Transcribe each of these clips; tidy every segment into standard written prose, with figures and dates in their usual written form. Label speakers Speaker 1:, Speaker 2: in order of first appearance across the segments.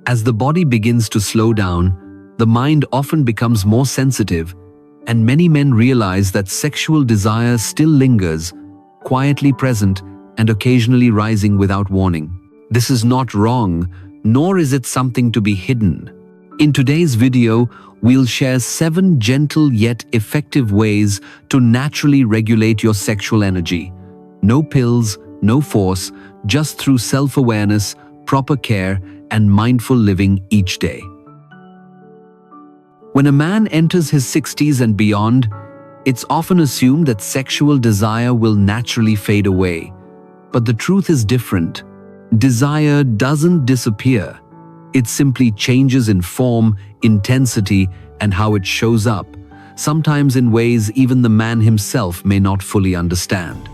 Speaker 1: As the body begins to slow down, the mind often becomes more sensitive, and many men realize that sexual desire still lingers, quietly present and occasionally rising without warning. This is not wrong, nor is it something to be hidden. In today's video, we'll share 7 gentle yet effective ways to naturally regulate your sexual energy. No pills, no force, just through self-awareness, proper care, and mindful living each day. When a man enters his 60s and beyond, it's often assumed that sexual desire will naturally fade away. But the truth is different. Desire doesn't disappear. It simply changes in form, intensity, and how it shows up, sometimes in ways even the man himself may not fully understand.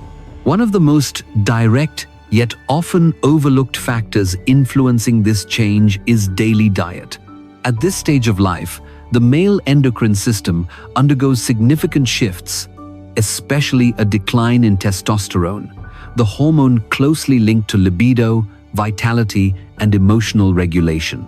Speaker 1: One of the most direct yet often overlooked factors influencing this change is daily diet. At this stage of life, the male endocrine system undergoes significant shifts, especially a decline in testosterone, the hormone closely linked to libido, vitality, and emotional regulation.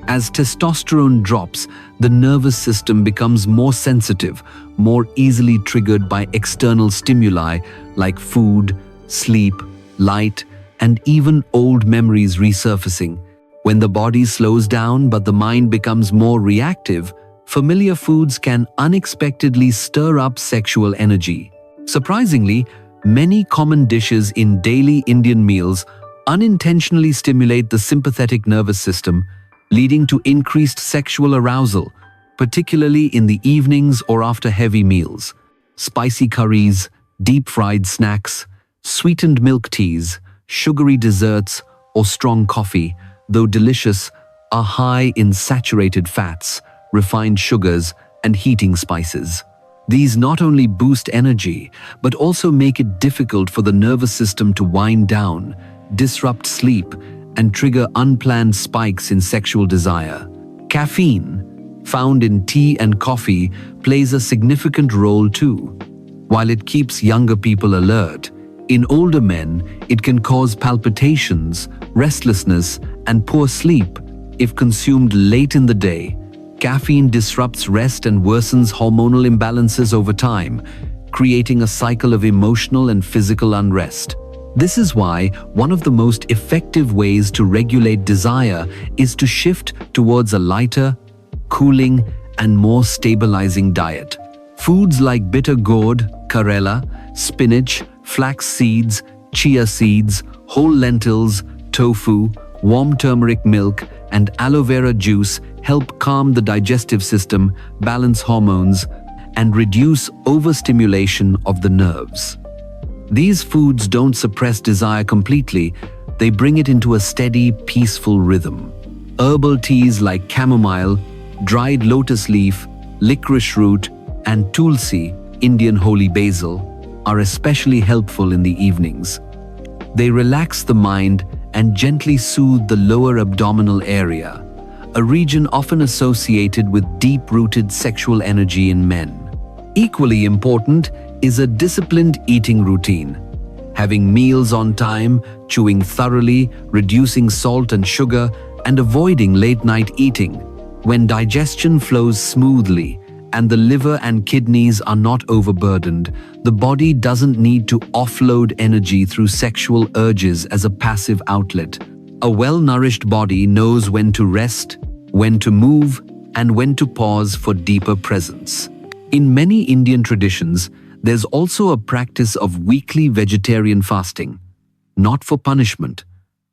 Speaker 1: As testosterone drops, the nervous system becomes more sensitive, more easily triggered by external stimuli like food, sleep, light, and even old memories resurfacing. When the body slows down but the mind becomes more reactive, familiar foods can unexpectedly stir up sexual energy. Surprisingly, many common dishes in daily Indian meals unintentionally stimulate the sympathetic nervous system, leading to increased sexual arousal, particularly in the evenings or after heavy meals. Spicy curries, deep-fried snacks, sweetened milk teas, sugary desserts, or strong coffee, though delicious, are high in saturated fats, refined sugars, and heating spices. These not only boost energy, but also make it difficult for the nervous system to wind down, disrupt sleep, and trigger unplanned spikes in sexual desire. Caffeine, found in tea and coffee, plays a significant role too. While it keeps younger people alert, in older men, it can cause palpitations, restlessness, and poor sleep if consumed late in the day. Caffeine disrupts rest and worsens hormonal imbalances over time, creating a cycle of emotional and physical unrest. This is why one of the most effective ways to regulate desire is to shift towards a lighter, cooling, and more stabilizing diet. Foods like bitter gourd, karela, spinach, flax seeds, chia seeds, whole lentils, tofu, warm turmeric milk, and aloe vera juice help calm the digestive system, balance hormones, and reduce overstimulation of the nerves. These foods don't suppress desire completely, they bring it into a steady, peaceful rhythm. Herbal teas like chamomile, dried lotus leaf, licorice root, and tulsi, Indian holy basil, are especially helpful in the evenings. They relax the mind and gently soothe the lower abdominal area, a region often associated with deep-rooted sexual energy in men. Equally important is a disciplined eating routine. Having meals on time, chewing thoroughly, reducing salt and sugar, and avoiding late-night eating. When digestion flows smoothly and the liver and kidneys are not overburdened, the body doesn't need to offload energy through sexual urges as a passive outlet. A well-nourished body knows when to rest, when to move, and when to pause for deeper presence. In many Indian traditions, there's also a practice of weekly vegetarian fasting, not for punishment,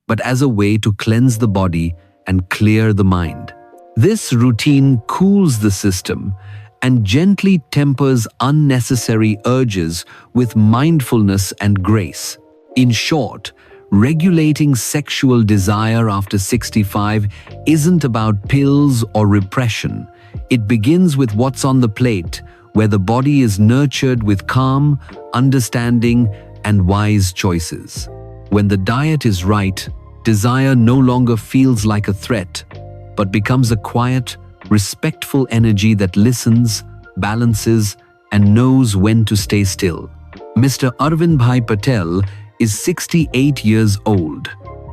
Speaker 1: but as a way to cleanse the body and clear the mind. This routine cools the system and gently tempers unnecessary urges with mindfulness and grace. In short, regulating sexual desire after 65 isn't about pills or repression. It begins with what's on the plate, where the body is nurtured with calm, understanding, and wise choices. When the diet is right, desire no longer feels like a threat, but becomes a quiet, respectful energy that listens, balances, and knows when to stay still. Mr. Arvind Bhai Patel is 68 years old.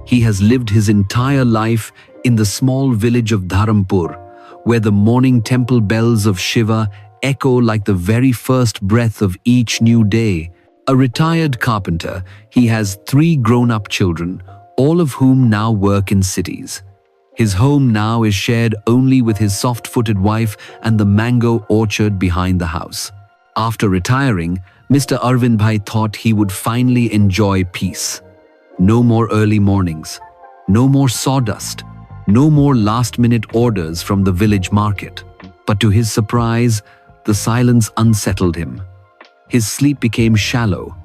Speaker 1: He has lived his entire life in the small village of Dharampur, where the morning temple bells of Shiva echo like the very first breath of each new day. A retired carpenter, he has 3 grown-up children, all of whom now work in cities. His home now is shared only with his soft-footed wife and the mango orchard behind the house. After retiring, Mr. Arvind Bhai thought he would finally enjoy peace. No more early mornings, no more sawdust, no more last-minute orders from the village market. But to his surprise, the silence unsettled him. His sleep became shallow.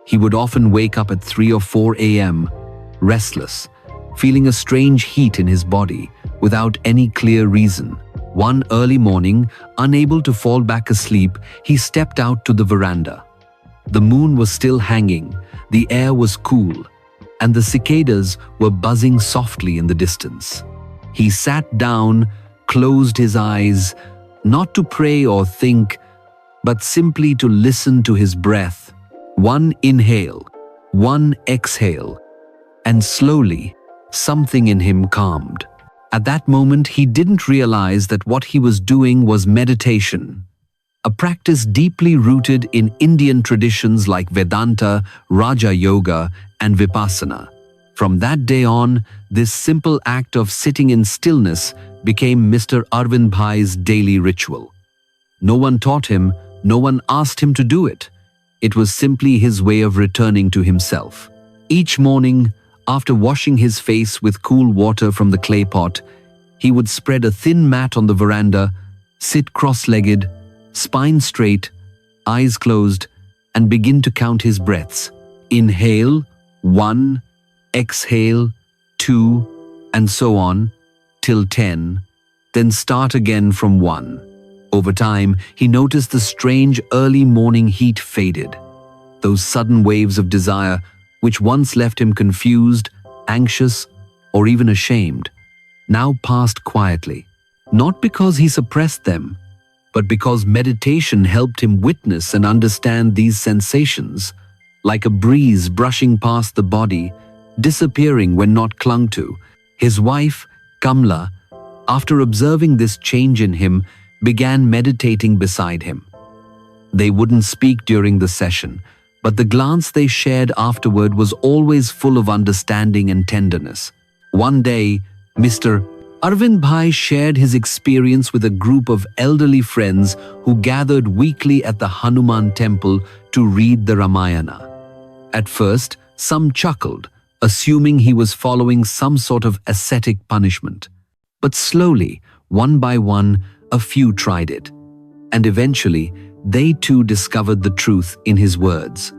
Speaker 1: He would often wake up at 3 or 4 a.m., restless, feeling a strange heat in his body without any clear reason. One early morning, unable to fall back asleep, he stepped out to the veranda. The moon was still hanging, the air was cool, and the cicadas were buzzing softly in the distance. He sat down, closed his eyes, not to pray or think, but simply to listen to his breath. One inhale, one exhale, and slowly, something in him calmed. At that moment, he didn't realize that what he was doing was meditation, a practice deeply rooted in Indian traditions like Vedanta, Raja Yoga, and Vipassana. From that day on, this simple act of sitting in stillness became Mr. Arvind Bhai's daily ritual. No one taught him, no one asked him to do it. It was simply his way of returning to himself. Each morning, after washing his face with cool water from the clay pot, he would spread a thin mat on the veranda, sit cross-legged, spine straight, eyes closed, and begin to count his breaths. Inhale, 1, exhale, 2, and so on, till 10, then start again from 1. Over time, he noticed the strange early morning heat faded. Those sudden waves of desire, which once left him confused, anxious, or even ashamed, now passed quietly. Not because he suppressed them, but because meditation helped him witness and understand these sensations, like a breeze brushing past the body, disappearing when not clung to. His wife, Kamla, after observing this change in him, began meditating beside him. They wouldn't speak during the session, but the glance they shared afterward was always full of understanding and tenderness. One day, Mr. Arvind Bhai shared his experience with a group of elderly friends who gathered weekly at the Hanuman temple to read the Ramayana. At first, some chuckled, assuming he was following some sort of ascetic punishment. But slowly, one by one, a few tried it. And eventually, they too discovered the truth in his words.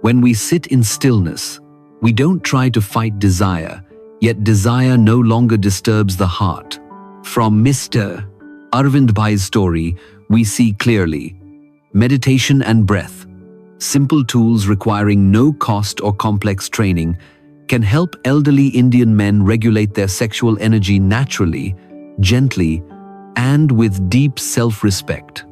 Speaker 1: When we sit in stillness, we don't try to fight desire, yet desire no longer disturbs the heart. From Mr. Arvind Bhai's story, we see clearly meditation and breath, simple tools requiring no cost or complex training, can help elderly Indian men regulate their sexual energy naturally, gently, and with deep self-respect.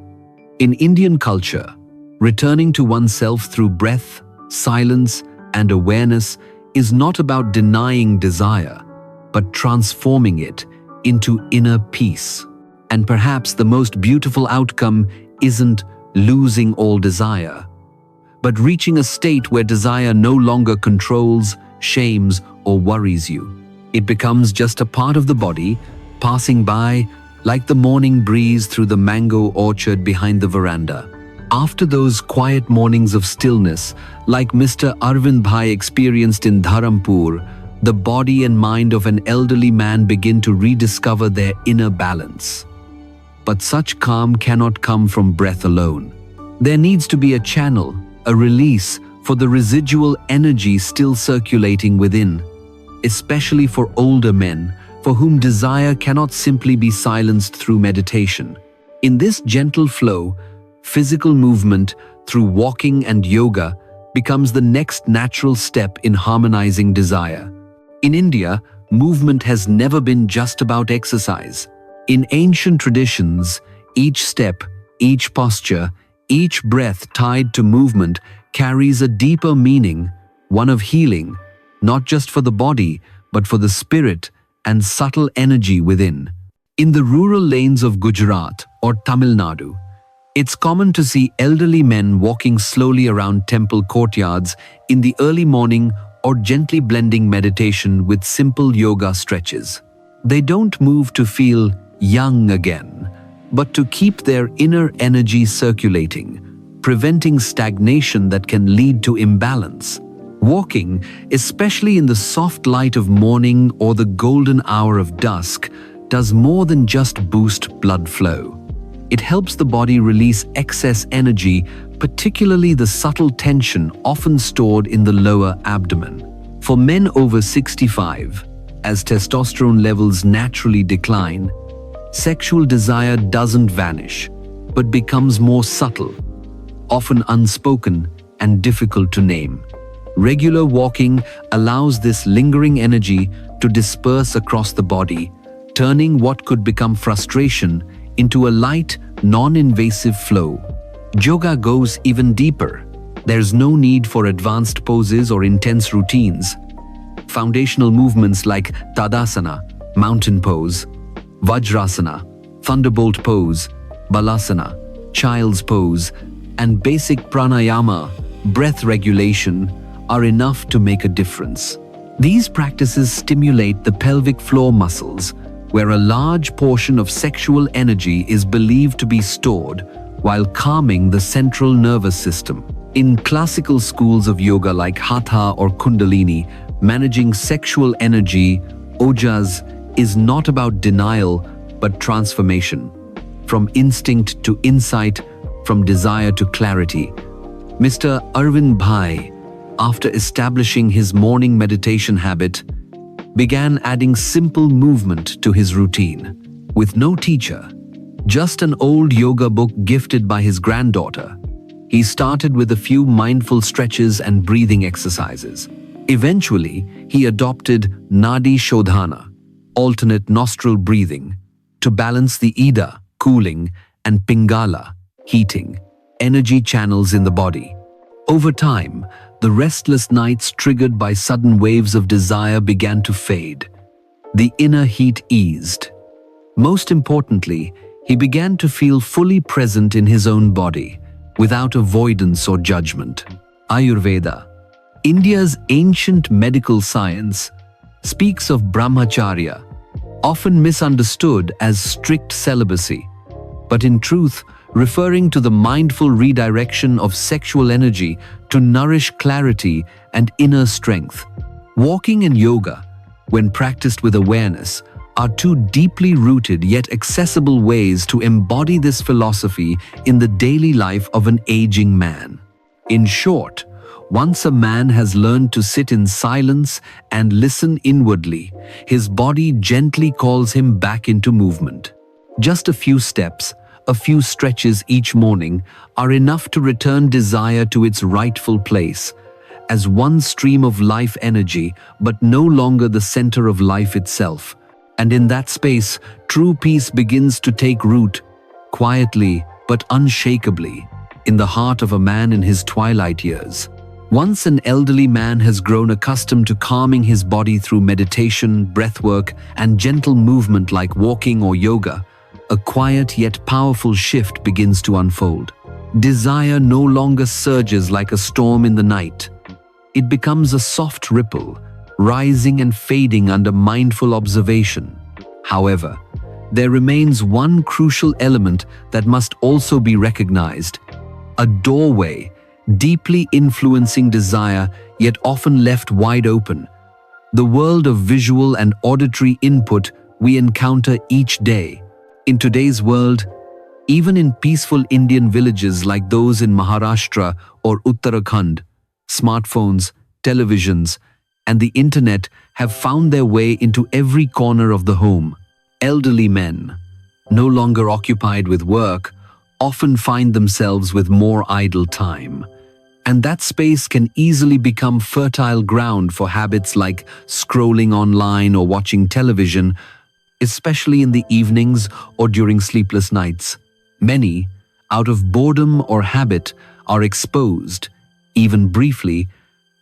Speaker 1: In Indian culture, returning to oneself through breath, silence, and awareness is not about denying desire, but transforming it into inner peace. And perhaps the most beautiful outcome isn't losing all desire, but reaching a state where desire no longer controls, shames, or worries you. It becomes just a part of the body, passing by like the morning breeze through the mango orchard behind the veranda. After those quiet mornings of stillness, like Mr. Arvind Bhai experienced in Dharampur, the body and mind of an elderly man begin to rediscover their inner balance. But such calm cannot come from breath alone. There needs to be a channel, a release for the residual energy still circulating within, especially for older men, for whom desire cannot simply be silenced through meditation. In this gentle flow, physical movement through walking and yoga becomes the next natural step in harmonizing desire. In India, movement has never been just about exercise. In ancient traditions, each step, each posture, each breath tied to movement carries a deeper meaning, one of healing, not just for the body, but for the spirit and subtle energy within. In the rural lanes of Gujarat or Tamil Nadu, it's common to see elderly men walking slowly around temple courtyards in the early morning or gently blending meditation with simple yoga stretches. They don't move to feel young again, but to keep their inner energy circulating, preventing stagnation that can lead to imbalance. Walking, especially in the soft light of morning or the golden hour of dusk, does more than just boost blood flow. It helps the body release excess energy, particularly the subtle tension often stored in the lower abdomen. For men over 65, as testosterone levels naturally decline, sexual desire doesn't vanish, but becomes more subtle, often unspoken and difficult to name. Regular walking allows this lingering energy to disperse across the body, turning what could become frustration into a light, non-invasive flow. Yoga goes even deeper. There's no need for advanced poses or intense routines. Foundational movements like Tadasana, mountain pose, Vajrasana, thunderbolt pose, Balasana, child's pose, and basic pranayama, breath regulation, are enough to make a difference. These practices stimulate the pelvic floor muscles, where a large portion of sexual energy is believed to be stored, while calming the central nervous system. In classical schools of yoga like Hatha or Kundalini, managing sexual energy, ojas, is not about denial but transformation. From instinct to insight, from desire to clarity. Mr. Arvind Bhai, after establishing his morning meditation habit, began adding simple movement to his routine. With no teacher, just an old yoga book gifted by his granddaughter, he started with a few mindful stretches and breathing exercises. Eventually, he adopted Nadi Shodhana, alternate nostril breathing, to balance the Ida, cooling, and Pingala, heating, energy channels in the body. Over time, the restless nights triggered by sudden waves of desire began to fade. The inner heat eased. Most importantly, he began to feel fully present in his own body, without avoidance or judgment. Ayurveda, India's ancient medical science, speaks of brahmacharya, often misunderstood as strict celibacy, but in truth, referring to the mindful redirection of sexual energy to nourish clarity and inner strength. Walking and yoga, when practiced with awareness, are two deeply rooted yet accessible ways to embody this philosophy in the daily life of an aging man. In short, once a man has learned to sit in silence and listen inwardly, his body gently calls him back into movement. Just a few steps, a few stretches each morning are enough to return desire to its rightful place, as one stream of life energy, but no longer the center of life itself. And in that space, true peace begins to take root, quietly but unshakably, in the heart of a man in his twilight years. Once an elderly man has grown accustomed to calming his body through meditation, breathwork, and gentle movement like walking or yoga, a quiet yet powerful shift begins to unfold. Desire no longer surges like a storm in the night. It becomes a soft ripple, rising and fading under mindful observation. However, there remains one crucial element that must also be recognized: a doorway, deeply influencing desire, yet often left wide open. The world of visual and auditory input we encounter each day. In today's world, even in peaceful Indian villages like those in Maharashtra or Uttarakhand, smartphones, televisions, and the internet have found their way into every corner of the home. Elderly men, no longer occupied with work, often find themselves with more idle time. And that space can easily become fertile ground for habits like scrolling online or watching television, especially in the evenings or during sleepless nights. Many, out of boredom or habit, are exposed, even briefly,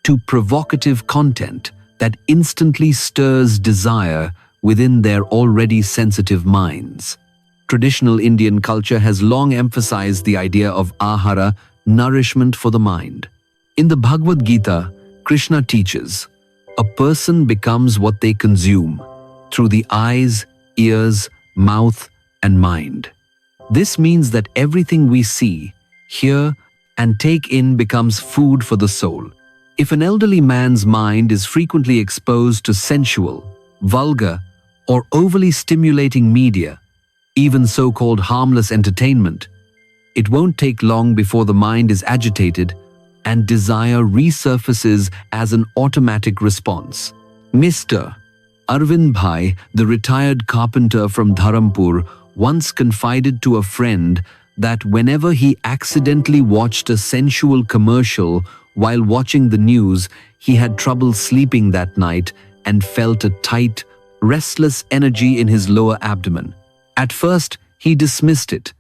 Speaker 1: to provocative content that instantly stirs desire within their already sensitive minds. Traditional Indian culture has long emphasized the idea of ahara, nourishment for the mind. In the Bhagavad Gita, Krishna teaches, a person becomes what they consume, through the eyes, ears, mouth, and mind. This means that everything we see, hear, and take in becomes food for the soul. If an elderly man's mind is frequently exposed to sensual, vulgar, or overly stimulating media, even so-called harmless entertainment, it won't take long before the mind is agitated and desire resurfaces as an automatic response. Mr. Arvind Bhai, the retired carpenter from Dharampur, once confided to a friend that whenever he accidentally watched a sensual commercial while watching the news, he had trouble sleeping that night and felt a tight, restless energy in his lower abdomen. At first, he dismissed it,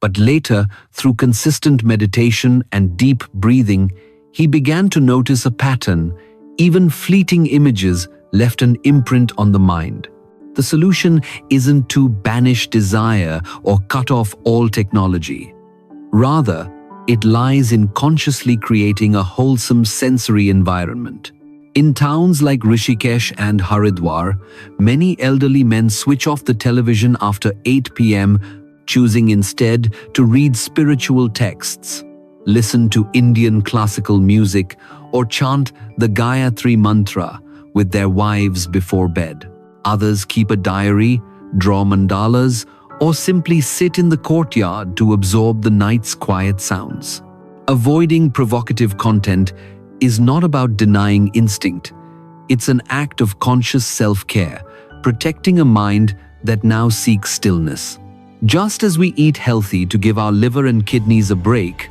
Speaker 1: but later, through consistent meditation and deep breathing, he began to notice a pattern. Even fleeting images left an imprint on the mind. The solution isn't to banish desire or cut off all technology. Rather, it lies in consciously creating a wholesome sensory environment. In towns like Rishikesh and Haridwar, many elderly men switch off the television after 8 p.m., choosing instead to read spiritual texts, listen to Indian classical music, or chant the Gayatri mantra with their wives before bed. Others keep a diary, draw mandalas, or simply sit in the courtyard to absorb the night's quiet sounds. Avoiding provocative content is not about denying instinct. It's an act of conscious self-care, protecting a mind that now seeks stillness. Just as we eat healthy to give our liver and kidneys a break,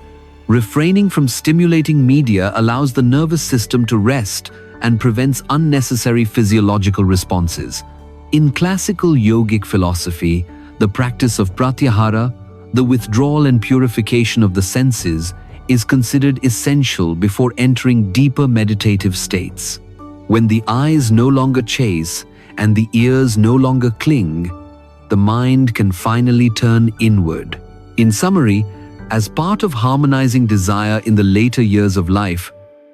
Speaker 1: refraining from stimulating media allows the nervous system to rest and prevents unnecessary physiological responses. In classical yogic philosophy, the practice of pratyahara, the withdrawal and purification of the senses, is considered essential before entering deeper meditative states. When the eyes no longer chase and the ears no longer cling, the mind can finally turn inward. In summary, as part of harmonizing desire in the later years of life,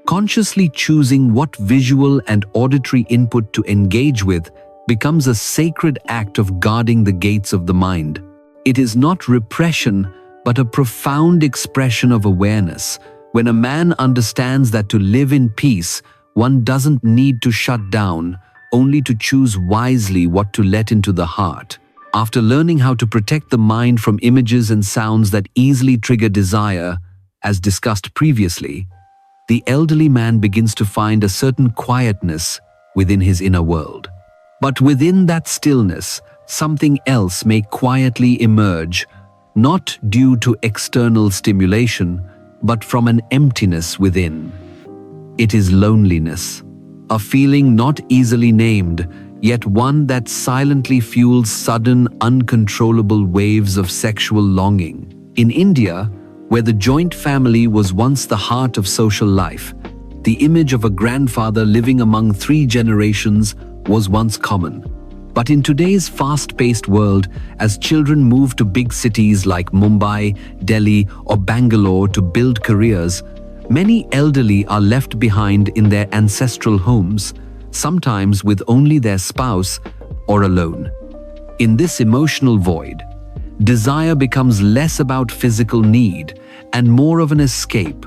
Speaker 1: consciously choosing what visual and auditory input to engage with becomes a sacred act of guarding the gates of the mind. It is not repression, but a profound expression of awareness. When a man understands that to live in peace, one doesn't need to shut down, only to choose wisely what to let into the heart. After learning how to protect the mind from images and sounds that easily trigger desire, as discussed previously, the elderly man begins to find a certain quietness within his inner world. But within that stillness, something else may quietly emerge, not due to external stimulation, but from an emptiness within. It is loneliness, a feeling not easily named, yet one that silently fuels sudden, uncontrollable waves of sexual longing. In India, where the joint family was once the heart of social life, the image of a grandfather living among 3 generations was once common. But in today's fast-paced world, as children move to big cities like Mumbai, Delhi, or Bangalore to build careers, many elderly are left behind in their ancestral homes, sometimes with only their spouse or alone. In this emotional void, desire becomes less about physical need and more of an escape,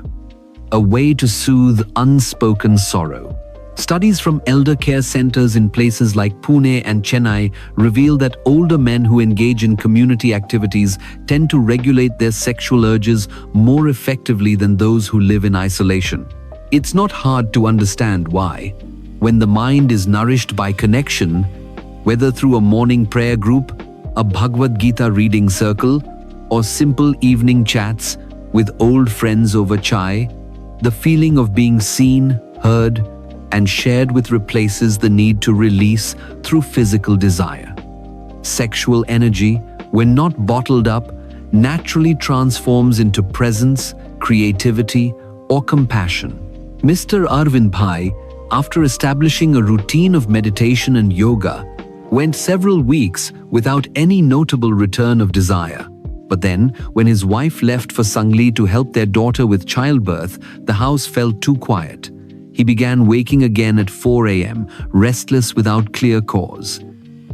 Speaker 1: a way to soothe unspoken sorrow. Studies from elder care centers in places like Pune and Chennai reveal that older men who engage in community activities tend to regulate their sexual urges more effectively than those who live in isolation. It's not hard to understand why. When the mind is nourished by connection, whether through a morning prayer group, a Bhagavad Gita reading circle, or simple evening chats with old friends over chai, the feeling of being seen, heard, and shared with replaces the need to release through physical desire. Sexual energy, when not bottled up, naturally transforms into presence, creativity, or compassion. Mr. Arvind Bhai, after establishing a routine of meditation and yoga, Went several weeks without any notable return of desire. But then, when his wife left for Sangli to help their daughter with childbirth, the house felt too quiet. He began waking again at 4 a.m., restless without clear cause.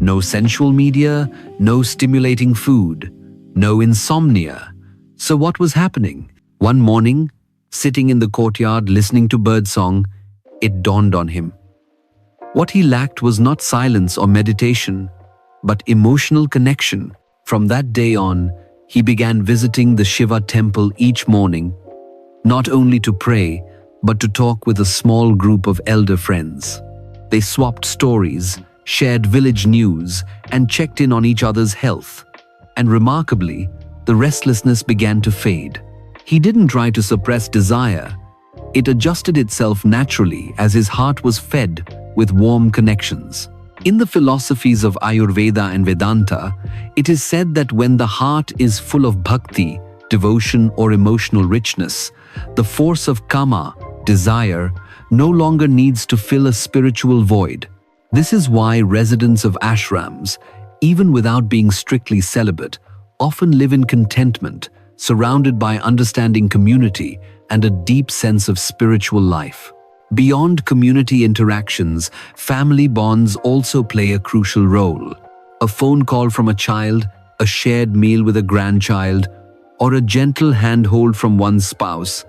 Speaker 1: No sensual media, no stimulating food, no insomnia. So what was happening? One morning, sitting in the courtyard listening to birdsong, it dawned on him. What he lacked was not silence or meditation, but emotional connection. From that day on, he began visiting the Shiva temple each morning, not only to pray, but to talk with a small group of elder friends. They swapped stories, shared village news, and checked in on each other's health. And remarkably, the restlessness began to fade. He didn't try to suppress desire. It adjusted itself naturally as his heart was fed with warm connections. In the philosophies of Ayurveda and Vedanta, it is said that when the heart is full of bhakti, devotion or emotional richness, the force of kama, desire, no longer needs to fill a spiritual void. This is why residents of ashrams, even without being strictly celibate, often live in contentment, surrounded by understanding community and a deep sense of spiritual life. Beyond community interactions, family bonds also play a crucial role. A phone call from a child, a shared meal with a grandchild, or a gentle handhold from one's spouse.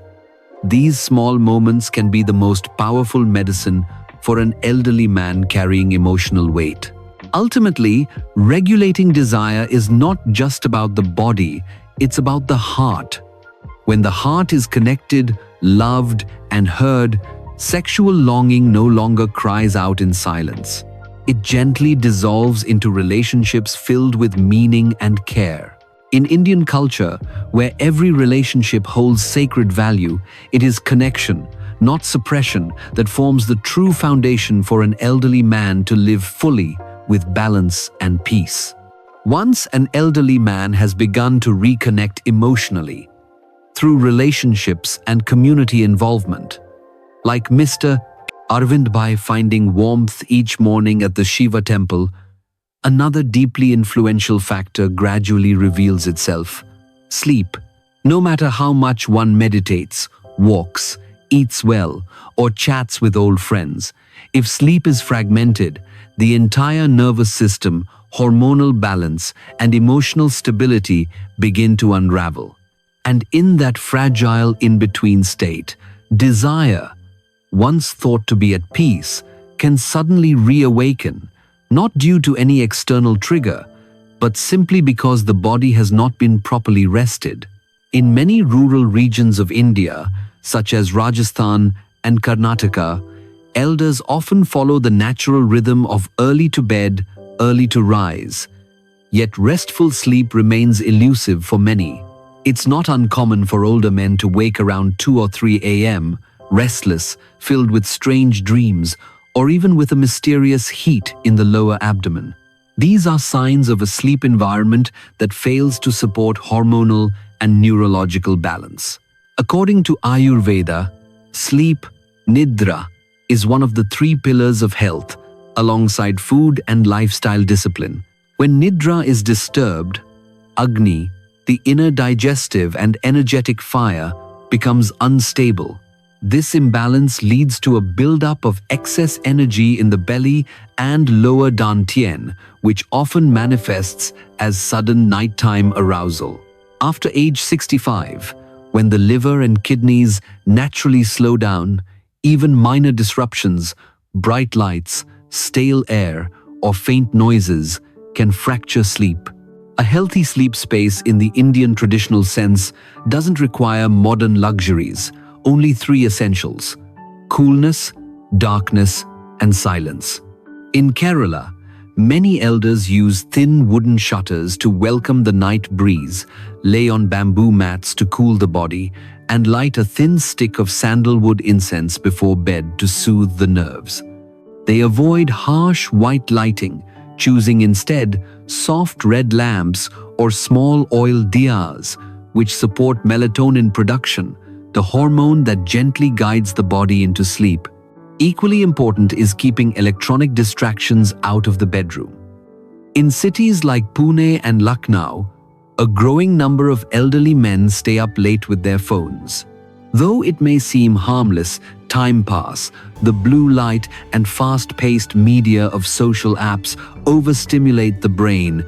Speaker 1: These small moments can be the most powerful medicine for an elderly man carrying emotional weight. Ultimately, regulating desire is not just about the body, it's about the heart. When the heart is connected, loved, and heard, sexual longing no longer cries out in silence. It gently dissolves into relationships filled with meaning and care. In Indian culture, where every relationship holds sacred value, it is connection, not suppression, that forms the true foundation for an elderly man to live fully with balance and peace. Once an elderly man has begun to reconnect emotionally, through relationships and community involvement, like Mr. Arvind Bhai finding warmth each morning at the Shiva temple, another deeply influential factor gradually reveals itself: sleep. No matter how much one meditates, walks, eats well, or chats with old friends, if sleep is fragmented, the entire nervous system, hormonal balance, and emotional stability begin to unravel. And in that fragile in-between state, desire, once thought to be at peace, can suddenly reawaken, not due to any external trigger, but simply because the body has not been properly rested. In many rural regions of India, such as Rajasthan and Karnataka, elders often follow the natural rhythm of early to bed, early to rise. Yet restful sleep remains elusive for many. It's not uncommon for older men to wake around 2 or 3 a.m., restless, filled with strange dreams, or even with a mysterious heat in the lower abdomen. These are signs of a sleep environment that fails to support hormonal and neurological balance. According to Ayurveda, sleep, nidra, is one of the 3 pillars of health, alongside food and lifestyle discipline. When nidra is disturbed, Agni, the inner digestive and energetic fire, becomes unstable. This imbalance leads to a buildup of excess energy in the belly and lower dantian, which often manifests as sudden nighttime arousal. After age 65, when the liver and kidneys naturally slow down, even minor disruptions, bright lights, stale air, or faint noises can fracture sleep. A healthy sleep space in the Indian traditional sense doesn't require modern luxuries, only 3 essentials: coolness, darkness, and silence. In Kerala, many elders use thin wooden shutters to welcome the night breeze, lay on bamboo mats to cool the body, and light a thin stick of sandalwood incense before bed to soothe the nerves. They avoid harsh white lighting, choosing instead soft red lamps or small oil diyas, which support melatonin production, the hormone that gently guides the body into sleep. Equally important is keeping electronic distractions out of the bedroom. In cities like Pune and Lucknow, a growing number of elderly men stay up late with their phones. Though it may seem harmless, time pass, the blue light and fast-paced media of social apps overstimulate the brain,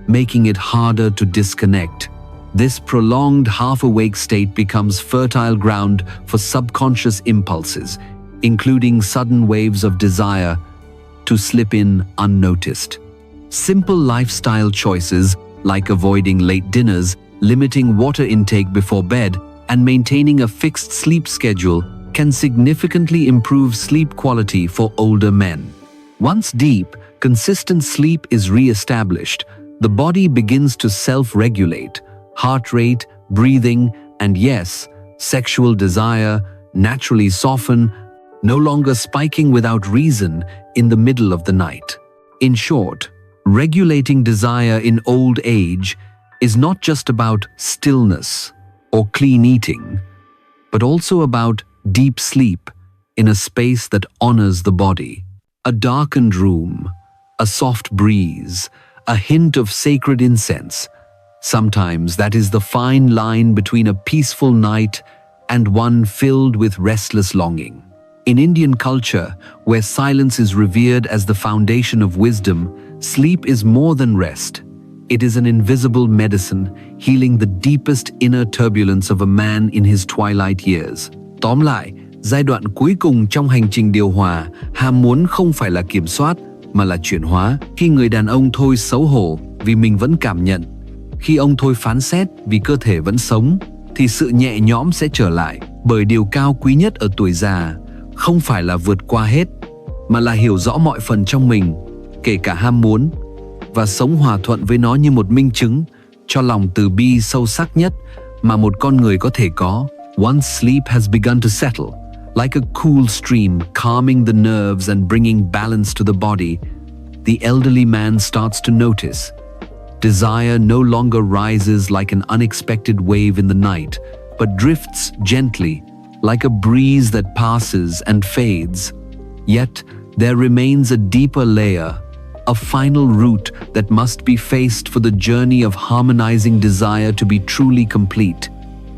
Speaker 1: making it harder to disconnect. This prolonged half-awake state becomes fertile ground for subconscious impulses, including sudden waves of desire, to slip in unnoticed. Simple lifestyle choices like avoiding late dinners, limiting water intake before bed, and maintaining a fixed sleep schedule can significantly improve sleep quality for older men. Once deep, consistent sleep is re-established, the body begins to self-regulate. Heart rate, breathing, and yes, sexual desire naturally soften, no longer spiking without reason in the middle of the night. In short, regulating desire in old age is not just about stillness or clean eating, but also about deep sleep in a space that honors the body. A darkened room, a soft breeze, a hint of sacred incense. Sometimes that is the fine line between a peaceful night and one filled with restless longing. In Indian culture, where silence is revered as the foundation of wisdom, sleep is more than rest. It is an invisible medicine, healing the deepest inner turbulence of a man in his twilight years. Tóm lại, giai đoạn cuối cùng trong hành trình điều hòa, ham muốn không phải là kiểm soát, mà là chuyển hóa. Khi người đàn ông thôi xấu hổ vì mình vẫn cảm nhận, khi ông thôi phán xét vì cơ thể vẫn sống, thì sự nhẹ nhõm sẽ trở lại. Bởi điều cao quý nhất ở tuổi già không phải là vượt qua hết, mà là hiểu rõ mọi phần trong mình, kể cả ham muốn, và sống hòa thuận với nó như một minh chứng cho lòng từ bi sâu sắc nhất mà một con người có thể có. Once sleep has begun to settle, like a cool stream calming the nerves and bringing balance to the body, the elderly man starts to notice. Desire no longer rises like an unexpected wave in the night, but drifts gently, like a breeze that passes and fades. Yet, there remains a deeper layer, a final root that must be faced for the journey of harmonizing desire to be truly complete.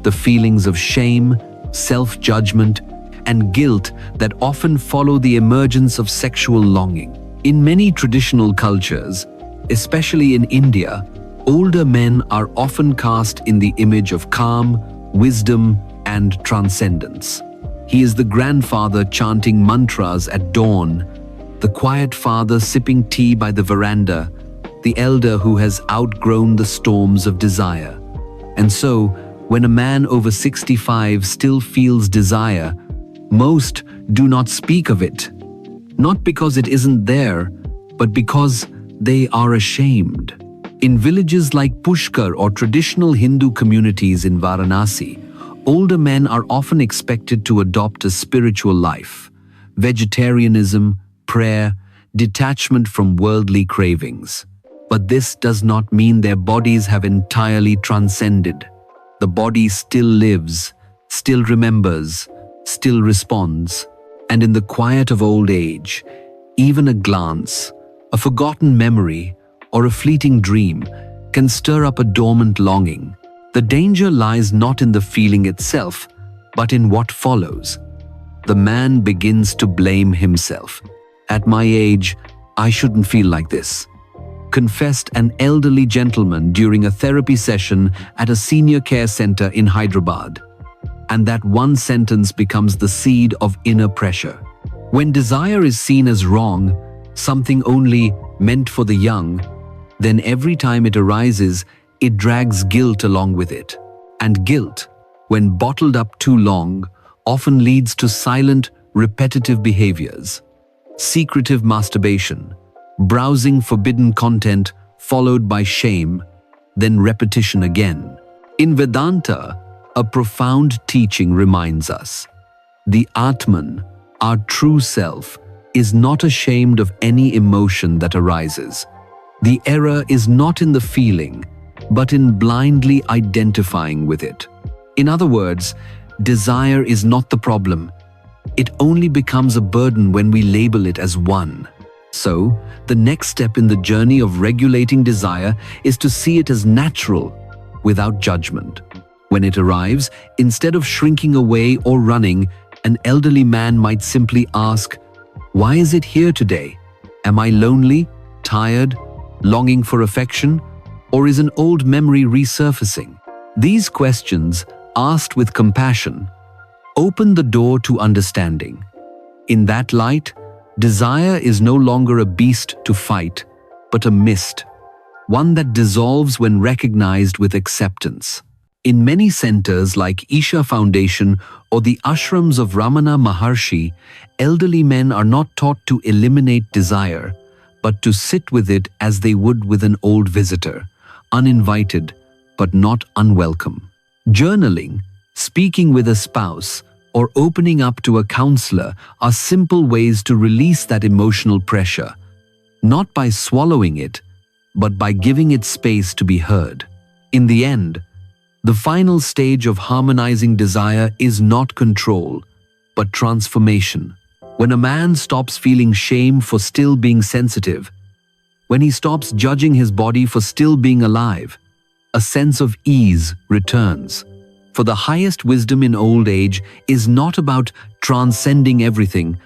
Speaker 1: The feelings of shame, self-judgment, and guilt that often follow the emergence of sexual longing. In many traditional cultures, especially in India, older men are often cast in the image of calm, wisdom, and transcendence. He is the grandfather chanting mantras at dawn, the quiet father sipping tea by the veranda, the elder who has outgrown the storms of desire. And so, when a man over 65 still feels desire, most do not speak of it, not because it isn't there, but because they are ashamed. In villages like Pushkar or traditional Hindu communities in Varanasi, older men are often expected to adopt a spiritual life, vegetarianism, prayer, detachment from worldly cravings. But this does not mean their bodies have entirely transcended. The body still lives, still remembers, still responds, and in the quiet of old age, even a glance, a forgotten memory, or a fleeting dream can stir up a dormant longing. The danger lies not in the feeling itself, but in what follows. The man begins to blame himself. At my age, I shouldn't feel like this, confessed an elderly gentleman during a therapy session at a senior care center in Hyderabad. And that one sentence becomes the seed of inner pressure. When desire is seen as wrong, something only meant for the young, then every time it arises, it drags guilt along with it. And guilt, when bottled up too long, often leads to silent, repetitive behaviors. Secretive masturbation, browsing forbidden content followed by shame, then repetition again. In Vedanta, a profound teaching reminds us, the Atman, our true self, is not ashamed of any emotion that arises. The error is not in the feeling, but in blindly identifying with it. In other words, desire is not the problem. It only becomes a burden when we label it as one. So, the next step in the journey of regulating desire is to see it as natural, without judgment. When it arrives, instead of shrinking away or running, an elderly man might simply ask, "Why is it here today? Am I lonely, tired, longing for affection, or is an old memory resurfacing?" These questions, asked with compassion, open the door to understanding. In that light, desire is no longer a beast to fight, but a mist, one that dissolves when recognized with acceptance. In many centers like Isha Foundation or the ashrams of Ramana Maharshi, elderly men are not taught to eliminate desire, but to sit with it as they would with an old visitor, uninvited but not unwelcome. Journaling, speaking with a spouse, or opening up to a counselor are simple ways to release that emotional pressure, not by swallowing it, but by giving it space to be heard. In the end, the final stage of harmonizing desire is not control, but transformation. When a man stops feeling shame for still being sensitive, when he stops judging his body for still being alive, a sense of ease returns. For the highest wisdom in old age is not about transcending everything,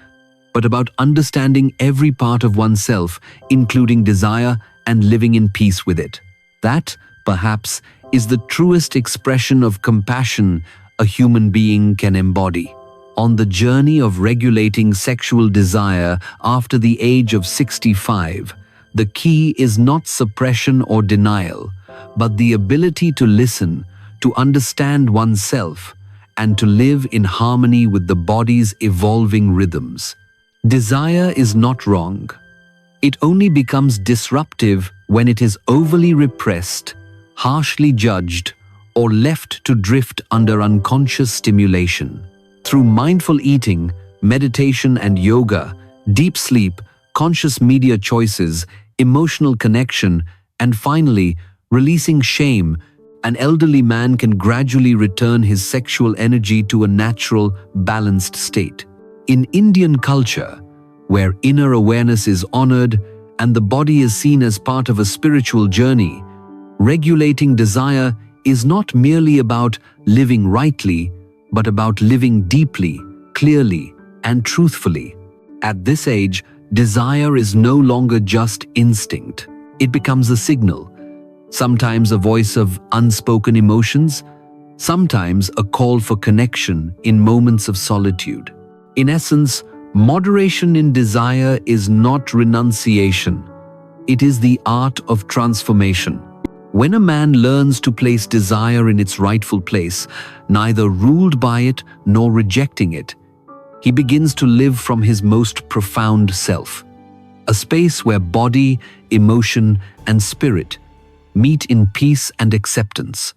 Speaker 1: but about understanding every part of oneself, including desire, and living in peace with it. That, perhaps, is the truest expression of compassion a human being can embody. On the journey of regulating sexual desire after the age of 65, the key is not suppression or denial, but the ability to listen, to understand oneself, and to live in harmony with the body's evolving rhythms. Desire is not wrong. It only becomes disruptive when it is overly repressed, harshly judged, or left to drift under unconscious stimulation. Through mindful eating, meditation and yoga, deep sleep, conscious media choices, emotional connection, and finally, releasing shame, an elderly man can gradually return his sexual energy to a natural, balanced state. In Indian culture, where inner awareness is honored and the body is seen as part of a spiritual journey, regulating desire is not merely about living rightly, but about living deeply, clearly, and truthfully. At this age, desire is no longer just instinct. It becomes a signal, sometimes a voice of unspoken emotions, sometimes a call for connection in moments of solitude. In essence, moderation in desire is not renunciation. It is the art of transformation. When a man learns to place desire in its rightful place, neither ruled by it nor rejecting it, he begins to live from his most profound self, a space where body, emotion, and spirit meet in peace and acceptance.